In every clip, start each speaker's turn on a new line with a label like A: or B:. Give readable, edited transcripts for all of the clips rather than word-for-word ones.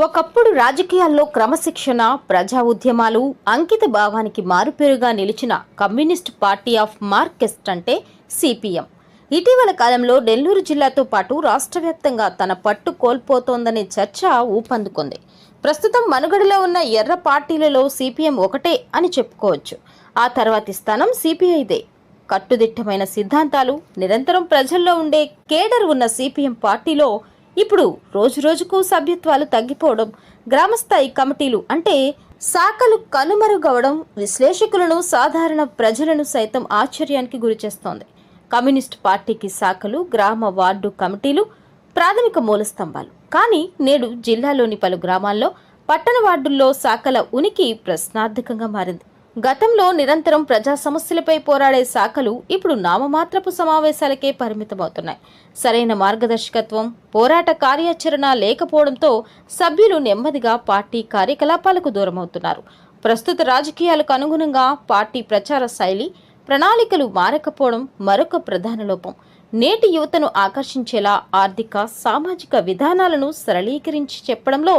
A: ఒకప్పుడు రాజకీయాల్లో క్రమశిక్షణ, ప్రజా ఉద్యమాలు, అంకిత భావానికి మారుపేరుగా నిలిచిన కమ్యూనిస్ట్ పార్టీ ఆఫ్ మార్క్సిస్ట్ అంటే సిపిఎం ఇటీవల కాలంలో నెల్లూరు జిల్లాతో పాటు రాష్ట్ర వ్యాప్తంగా తన పట్టు కోల్పోతోందనే చర్చ ఊపందుకుంది. ప్రస్తుతం మనుగడలో ఉన్న ఎర్ర పార్టీలలో సిపిఎం ఒకటే అని చెప్పుకోవచ్చు. ఆ తర్వాతి స్థానం సిపిఐదే. కట్టుదిట్టమైన సిద్ధాంతాలు, నిరంతరం ప్రజల్లో ఉండే కేడర్ ఉన్న సిపిఎం పార్టీలో ఇప్పుడు రోజురోజుకు సభ్యత్వాలు తగ్గిపోవడం, గ్రామస్థాయి కమిటీలు అంటే శాఖలు కనుమరుగవడం విశ్లేషకులను, సాధారణ ప్రజలను సైతం ఆశ్చర్యానికి గురిచేస్తోంది. కమ్యూనిస్ట్ పార్టీకి శాఖలు, గ్రామ వార్డు కమిటీలు ప్రాథమిక మూలస్తంభాలు. కానీ నేడు జిల్లాలోని పలు గ్రామాల్లో, పట్టణ వార్డుల్లో శాఖల ఉనికి ప్రశ్నార్థకంగా మారింది. గతంలో నిరంతరం ప్రజా సమస్యలపై పోరాడే శాఖలు ఇప్పుడు నామమాత్రపు సమావేశాలకే పరిమితమవుతున్నాయి. సరైన మార్గదర్శకత్వం, పోరాట కార్యాచరణ లేకపోవడంతో సభ్యులు నెమ్మదిగా పార్టీ కార్యకలాపాలకు దూరమవుతున్నారు. ప్రస్తుత రాజకీయాలకు అనుగుణంగా పార్టీ ప్రచార శైలి, ప్రణాళికలు మారకపోవడం మరొక ప్రధాన లోపం. నేటి యువతను ఆకర్షించేలా ఆర్థిక, సామాజిక విధానాలను సరళీకరించి చెప్పడంలో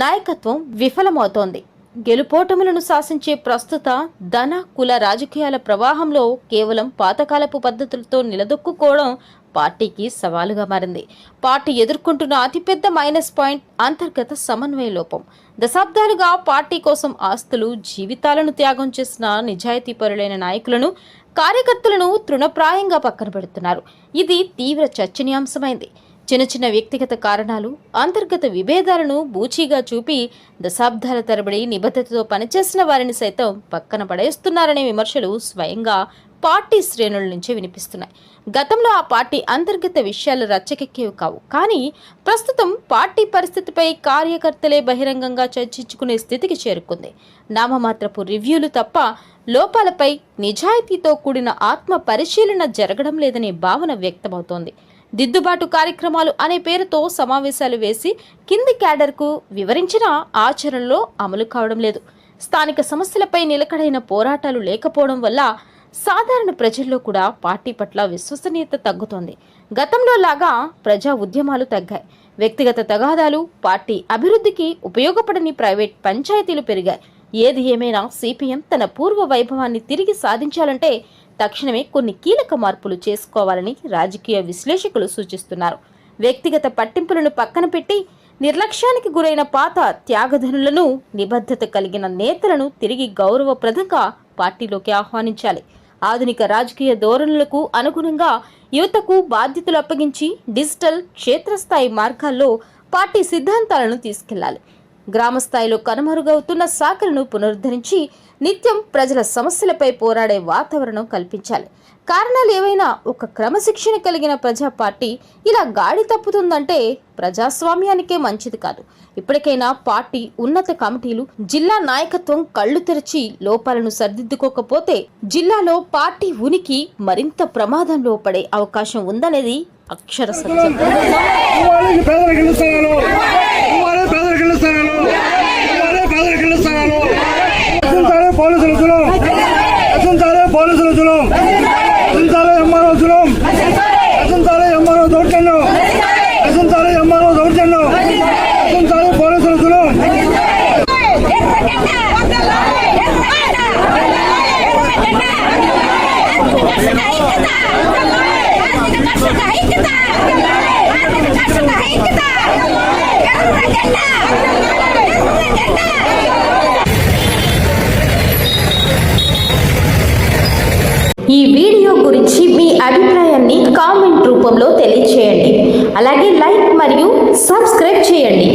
A: నాయకత్వం విఫలమవుతోంది. గెలుపోటములను శాసించే ప్రస్తుత ధన, కుల రాజకీయాల ప్రవాహంలో కేవలం పాతకాలపు పద్ధతులతో నిలదొక్కుకోవడం పార్టీకి సవాలుగా మారింది. పార్టీ ఎదుర్కొంటున్న అతిపెద్ద మైనస్ పాయింట్ అంతర్గత సమన్వయ లోపం. దశాబ్దాలుగా పార్టీ కోసం ఆస్తులు, జీవితాలను త్యాగం చేసిన నిజాయితీపరులైన నాయకులను, కార్యకర్తలను తృణప్రాయంగా పక్కన పెడుతున్నారు. ఇది తీవ్ర చర్చనీయాంశమైంది. చిన్న చిన్న వ్యక్తిగత కారణాలు, అంతర్గత విభేదాలను బూచీగా చూపి దశాబ్దాల తరబడి నిబద్ధతతో పనిచేసిన వారిని సైతం పక్కన పడేస్తున్నారనే విమర్శలు స్వయంగా పార్టీ శ్రేణుల నుంచే వినిపిస్తున్నాయి. గతంలో ఆ పార్టీ అంతర్గత విషయాలు రచ్చకెక్కేవి కావు. కానీ ప్రస్తుతం పార్టీ పరిస్థితిపై కార్యకర్తలే బహిరంగంగా చర్చించుకునే స్థితికి చేరుకుంది. నామమాత్రపు రివ్యూలు తప్ప లోపాలపై నిజాయితీతో కూడిన ఆత్మ పరిశీలన జరగడం లేదనే భావన వ్యక్తమవుతోంది. దిద్దుబాటు కార్యక్రమాలు అనే పేరుతో సమావేశాలు వేసి కింది క్యాడర్కు వివరించిన ఆచరణలో అమలు కావడం లేదు. స్థానిక సమస్యలపై నిలకడైన పోరాటాలు లేకపోవడం వల్ల సాధారణ ప్రజల్లో కూడా పార్టీ పట్ల విశ్వసనీయత తగ్గుతోంది. గతంలో లాగా ప్రజా ఉద్యమాలు తగ్గాయి. వ్యక్తిగత తగాదాలు, పార్టీ అభివృద్ధికి ఉపయోగపడని ప్రైవేట్ పంచాయతీలు పెరిగాయి. ఏది ఏమైనా సిపిఎం తన పూర్వ వైభవాన్ని తిరిగి సాధించాలంటే తక్షణమే కొన్ని కీలక మార్పులు చేసుకోవాలని రాజకీయ విశ్లేషకులు సూచిస్తున్నారు. వ్యక్తిగత పట్టింపులను పక్కన పెట్టి నిర్లక్ష్యానికి గురైన పాత త్యాగధనులను, నిబద్ధత కలిగిన నేతలను తిరిగి గౌరవప్రదంగా పార్టీలోకి ఆహ్వానించాలి. ఆధునిక రాజకీయ ధోరణులకు అనుగుణంగా యువతకు బాధ్యతలు అప్పగించి డిజిటల్, క్షేత్రస్థాయి మార్గాల్లో పార్టీ సిద్ధాంతాలను తీసుకెళ్లాలి. గ్రామస్థాయిలో కనుమరుగవుతున్న శాఖలను పునరుద్ధరించి నిత్యం ప్రజల సమస్యలపై పోరాడే వాతావరణం కల్పించాలి. కారణాలు ఏవైనా ఒక క్రమశిక్షణ కలిగిన ప్రజా పార్టీ ఇలా గాడి తప్పుతుందంటే ప్రజాస్వామ్యానికే మంచిది కాదు. ఇప్పటికైనా పార్టీ ఉన్నత కమిటీలు, జిల్లా నాయకత్వం కళ్లు తెరిచి లోపాలను సరిదిద్దుకోకపోతే జిల్లాలో పార్టీ ఉనికి మరింత ప్రమాదంలో పడే అవకాశం ఉందనేది అక్షర సత్యం. ఈ వీడియో గురించి మీ అభిప్రాయాన్ని కామెంట్ రూపంలో తెలియజేయండి. అలాగే లైక్ మరియు సబ్స్క్రైబ్ చేయండి.